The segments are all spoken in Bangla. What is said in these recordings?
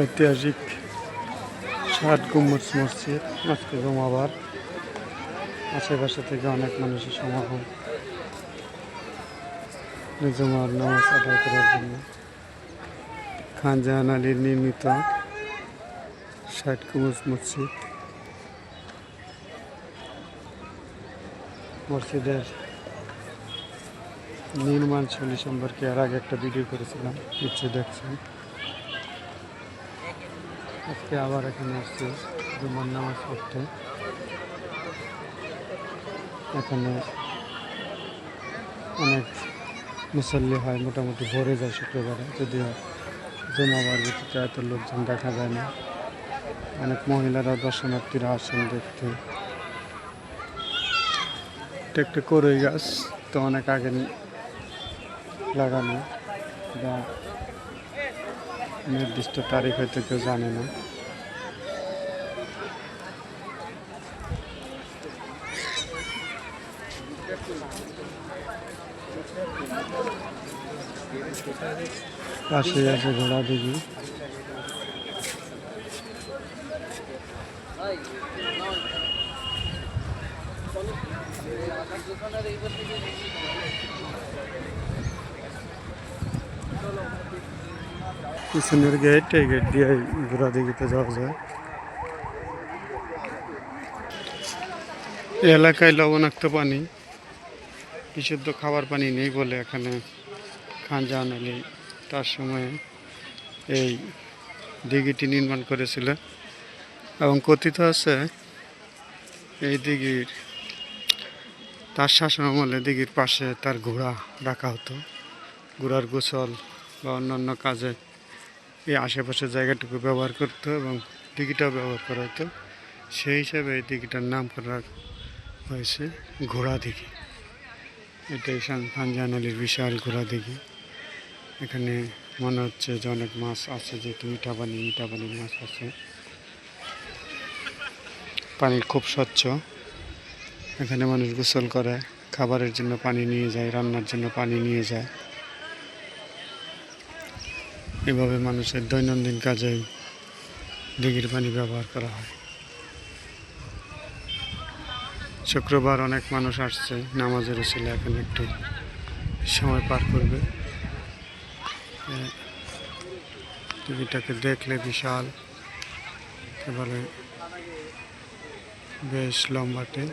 ঐতিহাসিক ৬০ গম্বুজ মসজিদ আজকে জমাবার আশেপাশে থেকে অনেক মানুষের সমাগম জুমার নামাজ আদায় করার জন্য। খান জাহান আলীর নির্মিত ৬০ গম্বুজ মসজিদ। মসজিদের নির্মাণ শৈলী সম্পর্কে এর আগে একটা ভিডিও করেছিলাম, নিশ্চয়ই দেখছেন। আজকে আবার এখানে আসছি জুমার নামাজ পড়তে। এখানে অনেক মুসল্লি হয়, মোটামুটি ভরে যায় শুক্রবারে, যদিও জুমাবার ভিত্তিতে এত লোকজন দেখা যায় না। অনেক মহিলারা দর্শনার্থীরা আসেন দেখতে। এটা একটা করই গাছ, তো অনেক আগে লাগানো, বা নির্দিষ্ট তারিখ হয়তো কেউ জানে না। পাশে আছে ঘোড়া দিঘি। পিছনের গেট, এই গেট দিয়ে ঘোড়া দিঘিতে যাওয়া যায়। এই এলাকায় লবণাক্ত পানি, বিশুদ্ধ খাবার পানি নেই বলে এখানে খান জাহান আলী তার সময়ে এই দিঘিটি নির্মাণ করেছিল। এবং কথিত আছে এই দিঘির, তার শাসনামলে দিঘির পাশে তার ঘোড়া রাখা হতো। ঘোড়ার গোসল বা অন্যান্য কাজে এই আশেপাশের জায়গাটুকু ব্যবহার করতো এবং দিঘিটাও ব্যবহার করা হতো। সেই হিসাবে এই দিঘিটার নাম করা হয়েছে ঘোড়া দিঘি। এটাই খান জাহান আলীর বিশাল ঘোড়া দিঘি। এখানে মনে হচ্ছে যে অনেক মাছ আছে, যেহেতু মিঠা পানির মাছ আছে। পানি খুব স্বচ্ছ। এখানে মানুষ গোসল করে, খাবারের জন্য পানি নিয়ে যায়, রান্নার জন্য পানি নিয়ে যায়। এভাবে মানুষের দৈনন্দিন কাজে দিঘির পানি ব্যবহার করা হয়। শুক্রবার অনেক মানুষ আসছে নামাজের ছিল, এখানে একটু সময় পার করবে। দিঘিটাকে দেখলে বিশাল, এবারে বেশ লম্বাটে।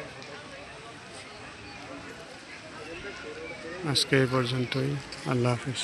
আজকে এই পর্যন্তই। আল্লাহ হাফিজ।